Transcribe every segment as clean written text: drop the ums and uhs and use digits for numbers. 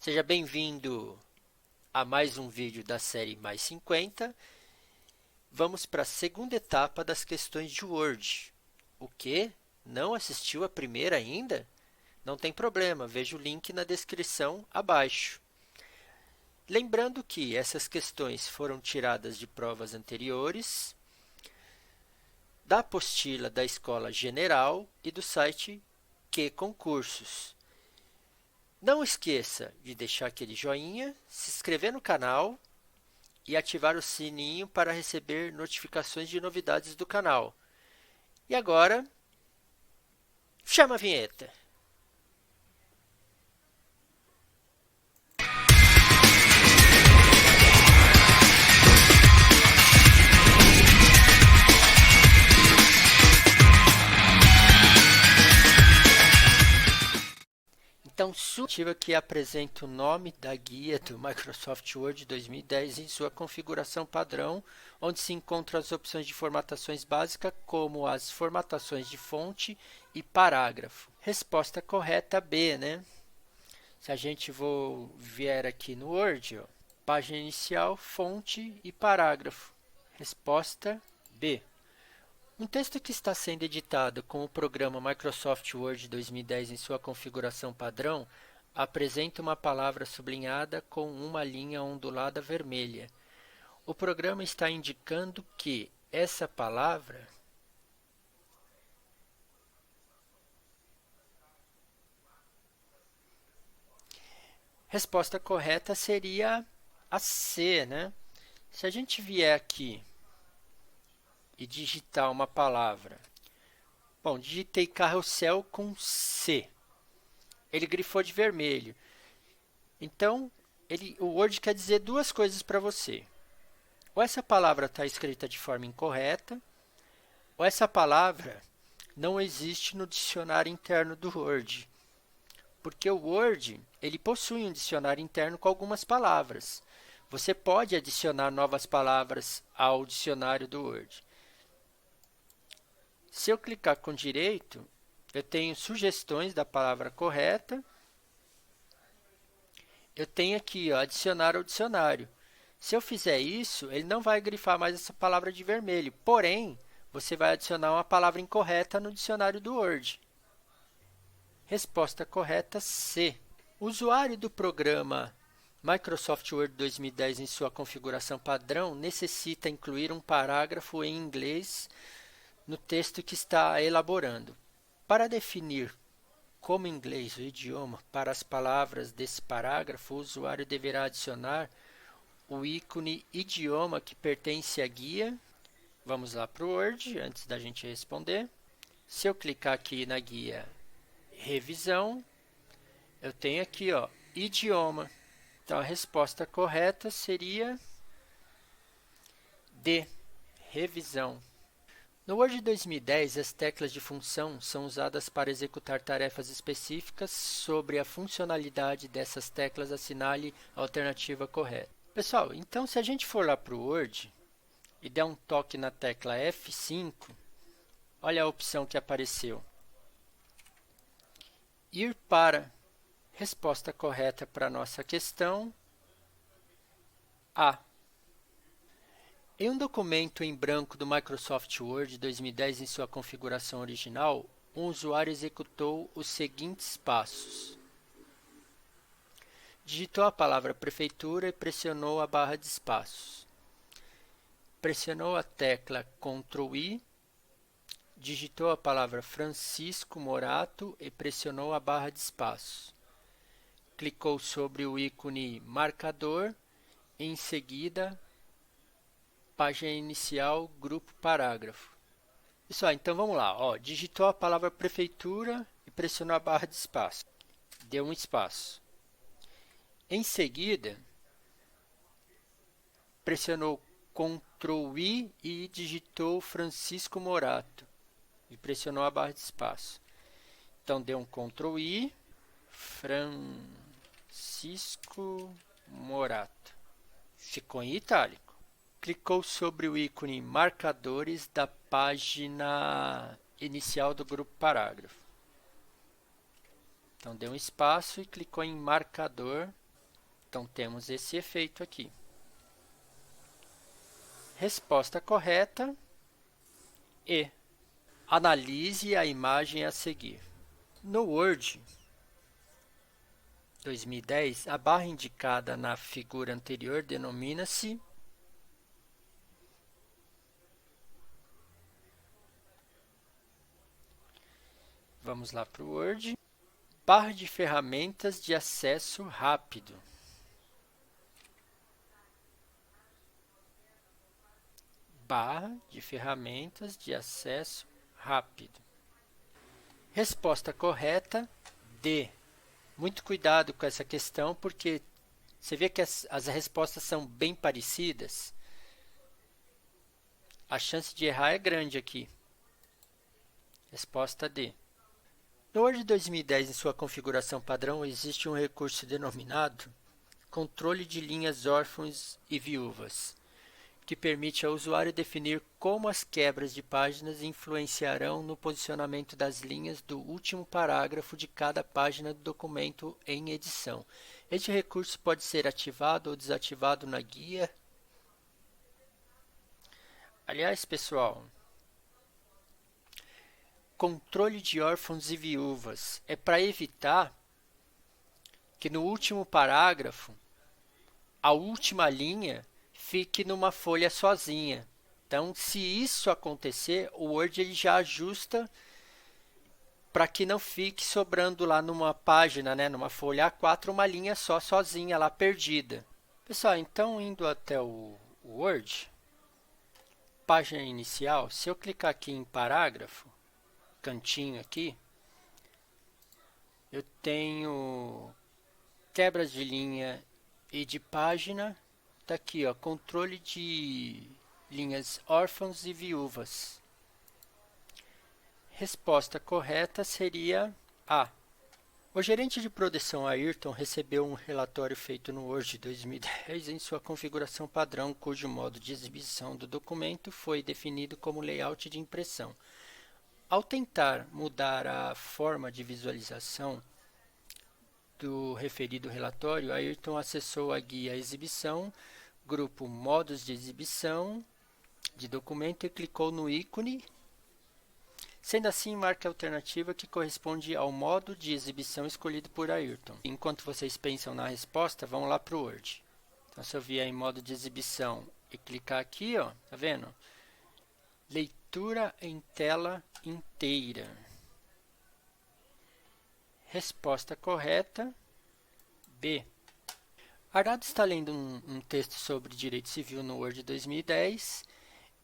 Seja bem-vindo a mais um vídeo da série Mais 50. Vamos para a segunda etapa das questões de Word. O quê? Não assistiu a primeira ainda? Não tem problema, veja o link na descrição abaixo. Lembrando que essas questões foram tiradas de provas anteriores, da apostila da Escola General e do site QConcursos. Não esqueça de deixar aquele joinha, se inscrever no canal e ativar o sininho para receber notificações de novidades do canal. E agora, chama a vinheta! Então, sugestiva que apresenta o nome da guia do Microsoft Word 2010 em sua configuração padrão, onde se encontram as opções de formatações básicas, como as formatações de fonte e parágrafo. Resposta correta B, né? Se a gente vier aqui no Word, ó, página inicial, fonte e parágrafo. Resposta B. Um texto que está sendo editado com o programa Microsoft Word 2010 em sua configuração padrão apresenta uma palavra sublinhada com uma linha ondulada vermelha. O programa está indicando que essa palavra resposta correta seria a C, né? Se a gente vier aqui e digitar uma palavra, bom, digitei carrossel com C, ele grifou de vermelho. Então, o Word quer dizer duas coisas para você. Ou essa palavra está escrita de forma incorreta, ou essa palavra não existe no dicionário interno do Word. Porque o Word ele possui um dicionário interno com algumas palavras. Você pode adicionar novas palavras ao dicionário do Word. Se eu clicar com direito, eu tenho sugestões da palavra correta. Eu tenho aqui, ó, adicionar ao dicionário. Se eu fizer isso, ele não vai grifar mais essa palavra de vermelho. Porém, você vai adicionar uma palavra incorreta no dicionário do Word. Resposta correta C. O usuário do programa Microsoft Word 2010 em sua configuração padrão necessita incluir um parágrafo em inglês no texto que está elaborando. Para definir como inglês o idioma para as palavras desse parágrafo, o usuário deverá adicionar o ícone idioma que pertence à guia. Vamos lá para o Word, antes da gente responder. Se eu clicar aqui na guia revisão, eu tenho aqui, ó, idioma. Então, a resposta correta seria D, revisão. No Word 2010, as teclas de função são usadas para executar tarefas específicas. Sobre a funcionalidade dessas teclas, assinale a alternativa correta. Pessoal, então se a gente for lá para o Word e der um toque na tecla F5, olha a opção que apareceu. Ir para. Resposta correta para a nossa questão, A. Em um documento em branco do Microsoft Word 2010 em sua configuração original, um usuário executou os seguintes passos. Digitou a palavra prefeitura e pressionou a barra de espaços. Pressionou a tecla Ctrl I, digitou a palavra Francisco Morato e pressionou a barra de espaços. Clicou sobre o ícone marcador e em seguida página inicial, grupo parágrafo. Pessoal, então vamos lá. Ó, digitou a palavra prefeitura e pressionou a barra de espaço. Deu um espaço. Em seguida, pressionou Ctrl I e digitou Francisco Morato. E pressionou a barra de espaço. Então, deu um Ctrl I, Francisco Morato. Ficou em itálico. Clicou sobre o ícone marcadores da página inicial do grupo parágrafo. Então, deu um espaço e clicou em marcador Então, temos esse efeito aqui. Resposta correta E. Analise a imagem a seguir. No Word 2010, a barra indicada na figura anterior denomina-se Vamos lá para o Word. Barra de ferramentas de acesso rápido. Barra de ferramentas de acesso rápido. Resposta correta, D. Muito cuidado com essa questão, porque você vê que as respostas são bem parecidas. A chance de errar é grande aqui. Resposta D. No Word 2010, em sua configuração padrão, existe um recurso denominado Controle de linhas órfãos e viúvas, que permite ao usuário definir como as quebras de páginas influenciarão no posicionamento das linhas do último parágrafo de cada página do documento em edição. Este recurso pode ser ativado ou desativado na guia. Aliás, pessoal, controle de órfãos e viúvas é para evitar que no último parágrafo a última linha fique numa folha sozinha. Então, se isso acontecer, o Word ele já ajusta para que não fique sobrando lá numa página, né, numa folha A4, uma linha só sozinha lá perdida. Pessoal, então indo até o Word, página inicial, se eu clicar aqui em parágrafo, cantinho aqui, eu tenho quebras de linha e de página. Está aqui, ó, controle de linhas órfãos e viúvas. Resposta correta seria A. O gerente de produção Ayrton recebeu um relatório feito no Word 2010 em sua configuração padrão, cujo modo de exibição do documento foi definido como layout de impressão. Ao tentar mudar a forma de visualização do referido relatório, Ayrton acessou a guia Exibição, grupo Modos de exibição de documento e clicou no ícone. Sendo assim, marque a alternativa que corresponde ao modo de exibição escolhido por Ayrton. Enquanto vocês pensam na resposta, vamos lá para o Word. Então, se eu vier em modo de exibição e clicar aqui, ó, tá vendo? Leitura em tela inteira. Resposta correta, B. Arnaldo está lendo um texto sobre direito civil no Word 2010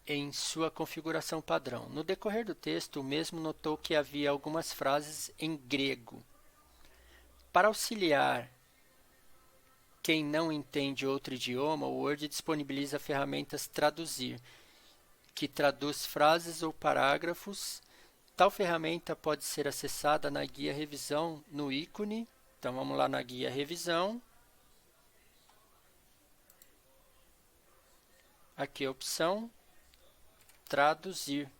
em sua configuração padrão. No decorrer do texto, o mesmo notou que havia algumas frases em grego. Para auxiliar quem não entende outro idioma, o Word disponibiliza ferramentas Traduzir, que traduz frases ou parágrafos. Tal ferramenta pode ser acessada na guia Revisão no ícone. Então, vamos lá na guia Revisão. Aqui a opção Traduzir.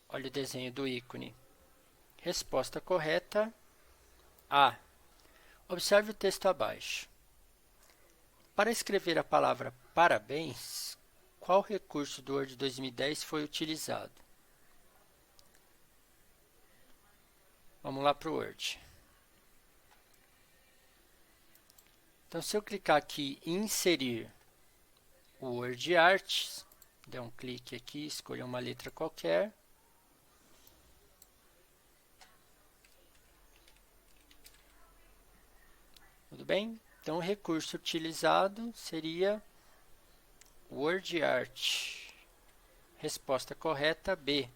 Olha o desenho do ícone. Resposta correta, A. Observe o texto abaixo. Para escrever a palavra parabéns, qual recurso do Word 2010 foi utilizado? Vamos lá para o Word. Então, se eu clicar aqui em inserir o Word Arts, der um clique aqui, escolher uma letra qualquer. Tudo bem? Então, o recurso utilizado seria Word Art. Resposta correta, B.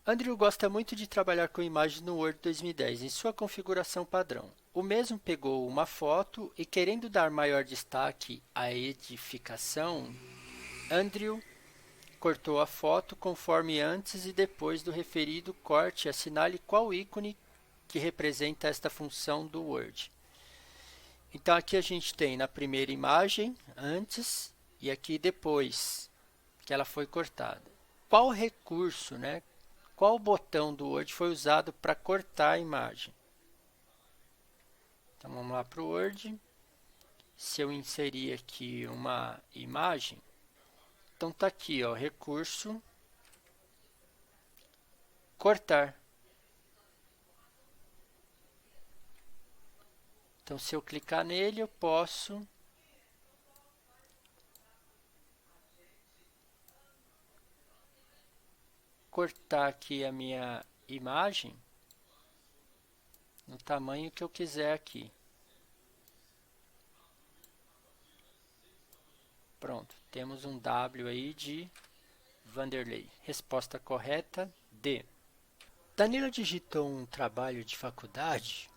Andrew gosta muito de trabalhar com imagens no Word 2010 em sua configuração padrão. O mesmo pegou uma foto e, querendo dar maior destaque à edificação, Andrew cortou a foto conforme antes e depois do referido corte. Assinale qual ícone que representa esta função do Word. Então, aqui a gente tem na primeira imagem, antes, e aqui depois que ela foi cortada. Qual recurso, né? Qual botão do Word foi usado para cortar a imagem? Então, vamos lá para o Word. Se eu inserir aqui uma imagem, então está aqui, ó, recurso, cortar. Então, se eu clicar nele, eu posso cortar aqui a minha imagem no tamanho que eu quiser aqui. Pronto, temos um W aí de Vanderlei. Resposta correta, D. Danila digitou um trabalho de faculdade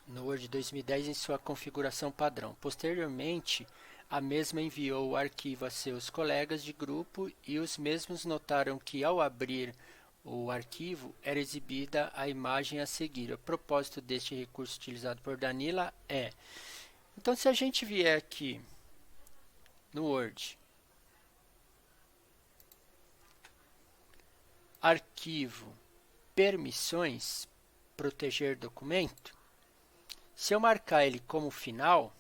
no Word 2010 em sua configuração padrão. Posteriormente, a mesma enviou o arquivo a seus colegas de grupo e os mesmos notaram que, ao abrir o arquivo, era exibida a imagem a seguir. O propósito deste recurso utilizado por Danila é... Então, se a gente vier aqui no Word, arquivo, permissões, proteger documento, se eu marcar ele como final,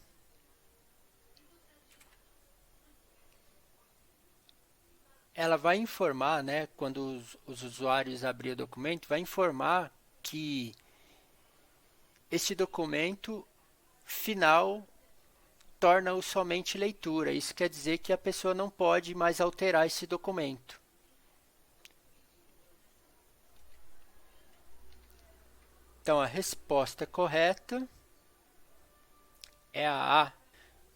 ela vai informar, né, quando os usuários abrirem o documento, vai informar que esse documento final torna-o somente leitura. Isso quer dizer que a pessoa não pode mais alterar esse documento. Então, a resposta correta é a A.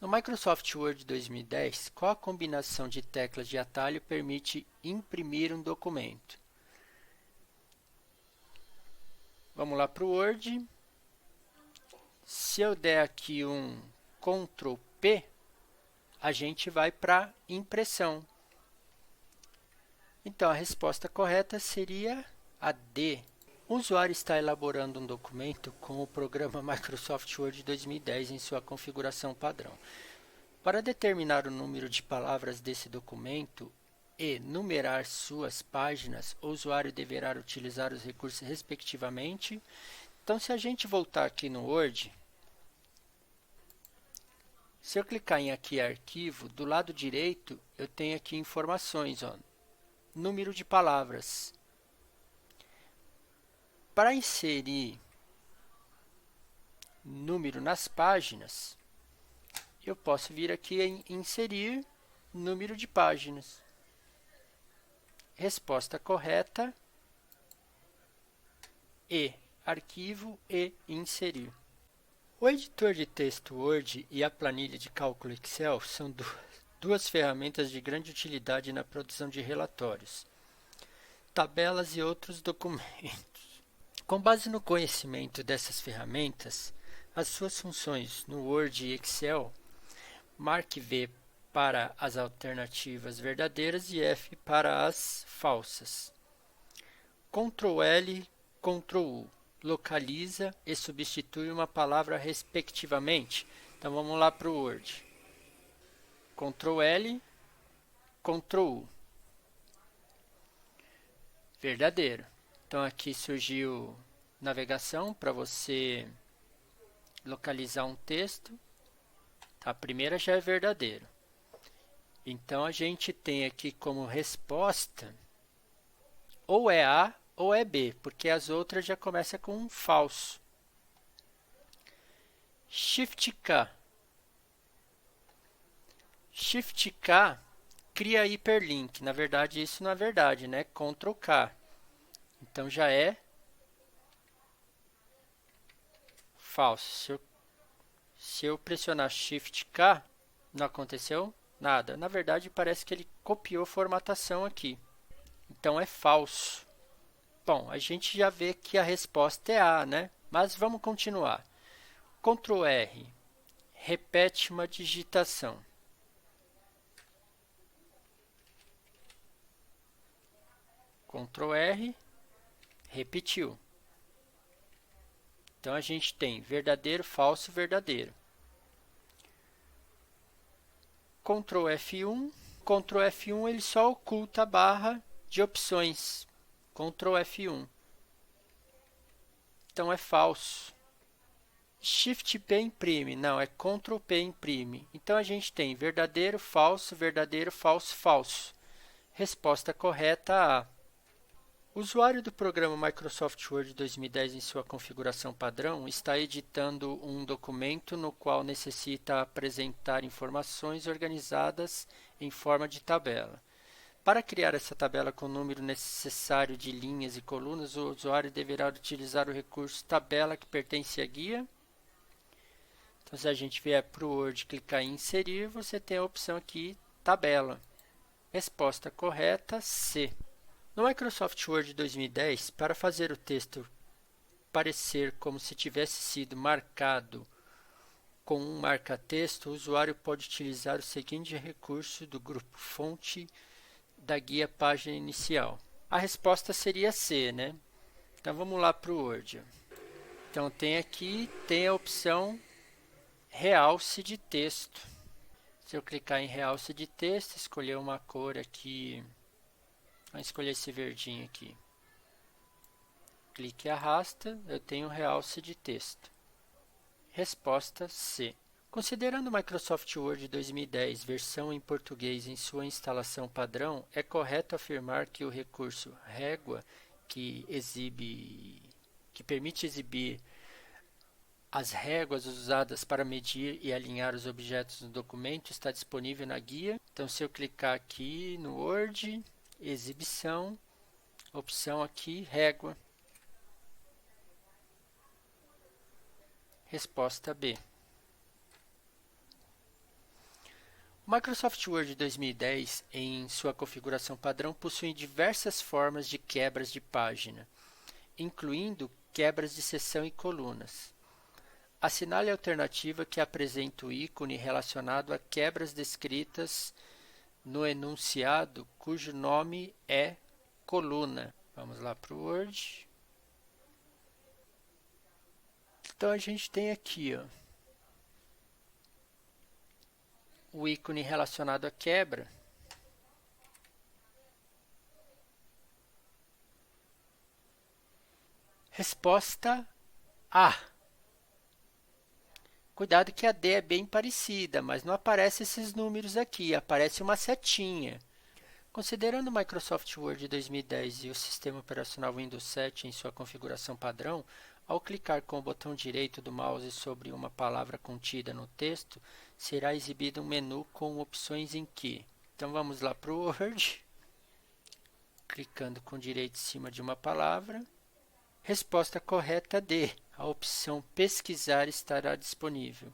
No Microsoft Word 2010, qual a combinação de teclas de atalho permite imprimir um documento? Vamos lá para o Word. Se eu der aqui um Ctrl P, a gente vai para impressão. Então, a resposta correta seria a D. O usuário está elaborando um documento com o programa Microsoft Word 2010 em sua configuração padrão. Para determinar o número de palavras desse documento e numerar suas páginas, o usuário deverá utilizar os recursos respectivamente. Então, se a gente voltar aqui no Word, se eu clicar em aqui arquivo, do lado direito eu tenho aqui informações, ó, número de palavras. Para inserir número nas páginas, eu posso vir aqui em inserir número de páginas. Resposta correta, E, arquivo e inserir. O editor de texto Word e a planilha de cálculo Excel são duas ferramentas de grande utilidade na produção de relatórios, tabelas e outros documentos. Com base no conhecimento dessas ferramentas, as suas funções no Word e Excel, marque V para as alternativas verdadeiras e F para as falsas. Ctrl L, Ctrl U, localiza e substitui uma palavra respectivamente. Então vamos lá para o Word. Ctrl L, Ctrl U. Verdadeiro. Então aqui surgiu navegação para você localizar um texto. A primeira já é verdadeiro. Então a gente tem aqui como resposta ou é A ou é B, porque as outras já começam com um falso. Shift K. Shift K cria hiperlink. Na verdade, isso não é verdade, né? Ctrl K. Então já é falso. Se eu pressionar Shift K, não aconteceu nada. Na verdade, parece que ele copiou formatação aqui. Então é falso. Bom, a gente já vê que a resposta é A, né? Mas vamos continuar. Ctrl R, repete uma digitação. Ctrl R, repetiu. Então a gente tem verdadeiro, falso, verdadeiro. Ctrl F1. Ctrl F1 ele só oculta a barra de opções. Ctrl F1. Então é falso. Shift P imprime. Não, é Ctrl P imprime. Então, a gente tem verdadeiro, falso, falso, falso. Resposta correta A. O usuário do programa Microsoft Word 2010 em sua configuração padrão está editando um documento no qual necessita apresentar informações organizadas em forma de tabela. Para criar essa tabela com o número necessário de linhas e colunas, o usuário deverá utilizar o recurso tabela que pertence à guia. Então, se a gente vier para o Word e clicar em inserir, você tem a opção aqui, tabela. Resposta correta, C. No Microsoft Word 2010, para fazer o texto parecer como se tivesse sido marcado com um marca-texto, o usuário pode utilizar o seguinte recurso do grupo fonte da guia página inicial. A resposta seria C, né? Então vamos lá para o Word. Então tem a opção realce de texto. Se eu clicar em realce de texto, escolher uma cor aqui, vamos escolher esse verdinho aqui. Clique e arrasta, eu tenho realce de texto. Resposta C. Considerando o Microsoft Word 2010 versão em português em sua instalação padrão, é correto afirmar que o recurso régua, que permite exibir as réguas usadas para medir e alinhar os objetos no documento, está disponível na guia. Então, se eu clicar aqui no Word, exibição, opção aqui, régua. Resposta B. O Microsoft Word 2010, em sua configuração padrão, possui diversas formas de quebras de página, incluindo quebras de seção e colunas. Assinale a alternativa que apresenta o ícone relacionado a quebras descritas no enunciado cujo nome é coluna. Vamos lá para o Word. Então, a gente tem aqui o ícone relacionado à quebra. Resposta A. Cuidado que a D é bem parecida, mas não aparece esses números aqui, aparece uma setinha. Considerando o Microsoft Word 2010 e o sistema operacional Windows 7 em sua configuração padrão, ao clicar com o botão direito do mouse sobre uma palavra contida no texto, será exibido um menu com opções em que. Então vamos lá para o Word, clicando com o direito em cima de uma palavra. Resposta correta D. A opção pesquisar estará disponível.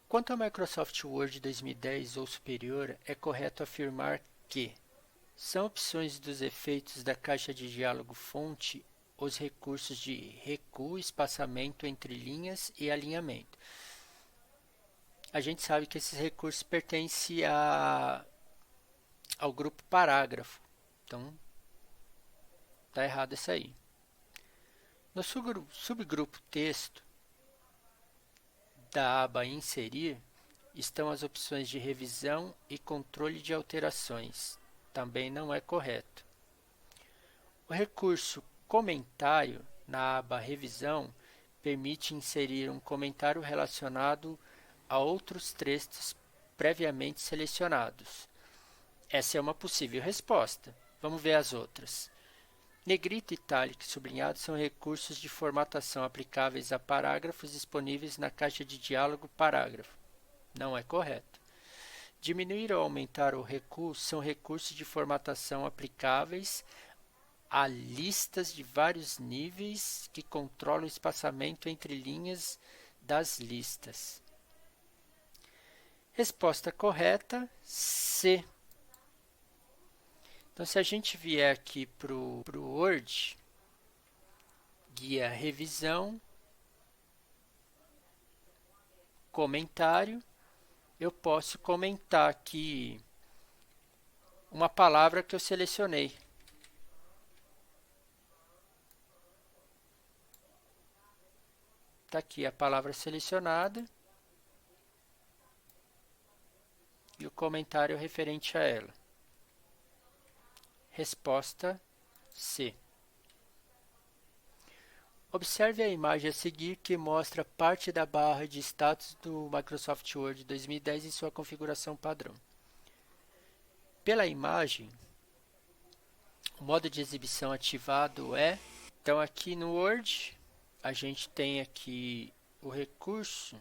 Quanto ao Microsoft Word 2010 ou superior, é correto afirmar que são opções dos efeitos da caixa de diálogo fonte os recursos de recuo, espaçamento entre linhas e alinhamento. A gente sabe que esses recursos pertencem ao grupo parágrafo, então está errado isso aí. No subgrupo texto da aba inserir estão as opções de revisão e controle de alterações. Também não é correto. O recurso comentário na aba revisão permite inserir um comentário relacionado a outros textos previamente selecionados. Essa é uma possível resposta. Vamos ver as outras. Negrito, itálico e sublinhado são recursos de formatação aplicáveis a parágrafos disponíveis na caixa de diálogo parágrafo. Não é correto. Diminuir ou aumentar o recuo são recursos de formatação aplicáveis a listas de vários níveis que controlam o espaçamento entre linhas das listas. Resposta correta, C. Então, se a gente vier aqui para o Word, guia revisão, comentário, eu posso comentar aqui uma palavra que eu selecionei. Está aqui a palavra selecionada e o comentário referente a ela. Resposta C. Observe a imagem a seguir que mostra parte da barra de status do Microsoft Word 2010 em sua configuração padrão. Pela imagem, o modo de exibição ativado é... Então, aqui no Word, a gente tem aqui o recurso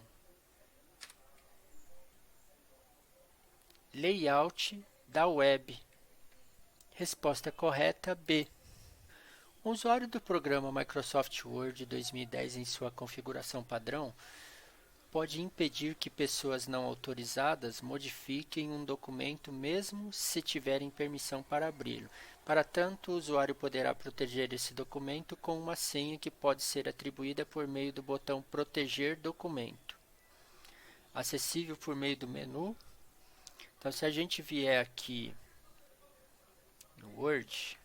Layout da web. Resposta correta, B. O usuário do programa Microsoft Word 2010 em sua configuração padrão pode impedir que pessoas não autorizadas modifiquem um documento mesmo se tiverem permissão para abri-lo. Para tanto, o usuário poderá proteger esse documento com uma senha que pode ser atribuída por meio do botão Proteger documento, acessível por meio do menu. Então, se a gente vier aqui no Word,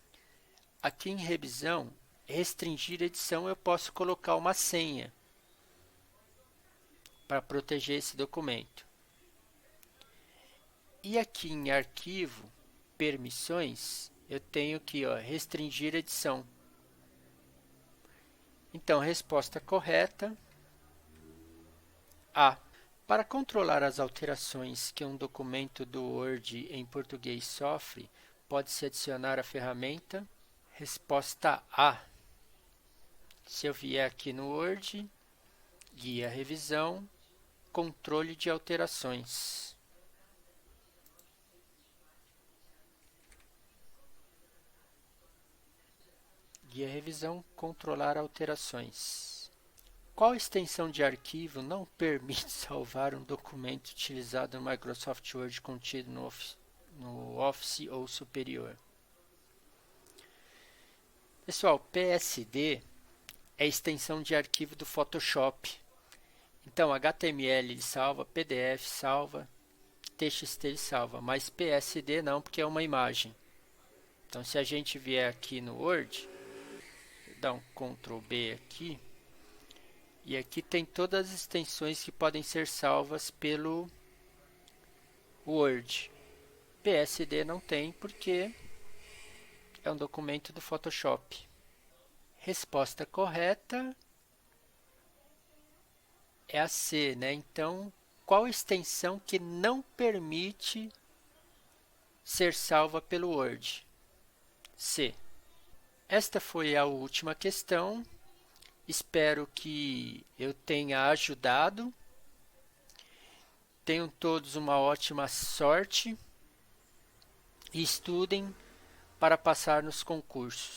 aqui em revisão, restringir edição, eu posso colocar uma senha para proteger esse documento. E aqui em arquivo, permissões, eu tenho aqui, restringir edição. Então, resposta correta, A. Para controlar as alterações que um documento do Word em português sofre, pode-se adicionar a ferramenta. Resposta A. Se eu vier aqui no Word, guia revisão, controle de alterações. Guia revisão, controlar alterações. Qual extensão de arquivo não permite salvar um documento utilizado no Microsoft Word contido no Office ou superior? Pessoal, PSD é a extensão de arquivo do Photoshop. Então, HTML ele salva, PDF salva, TXT ele salva, mas PSD não, porque é uma imagem. Então, se a gente vier aqui no Word, vou dar um Ctrl B aqui, e aqui tem todas as extensões que podem ser salvas pelo Word. PSD não tem, porque é um documento do Photoshop. Resposta correta é a C, né? Então, qual extensão que não permite ser salva pelo Word? C. Esta foi a última questão. Espero que eu tenha ajudado. Tenham todos uma ótima sorte e estudem para passar nos concursos.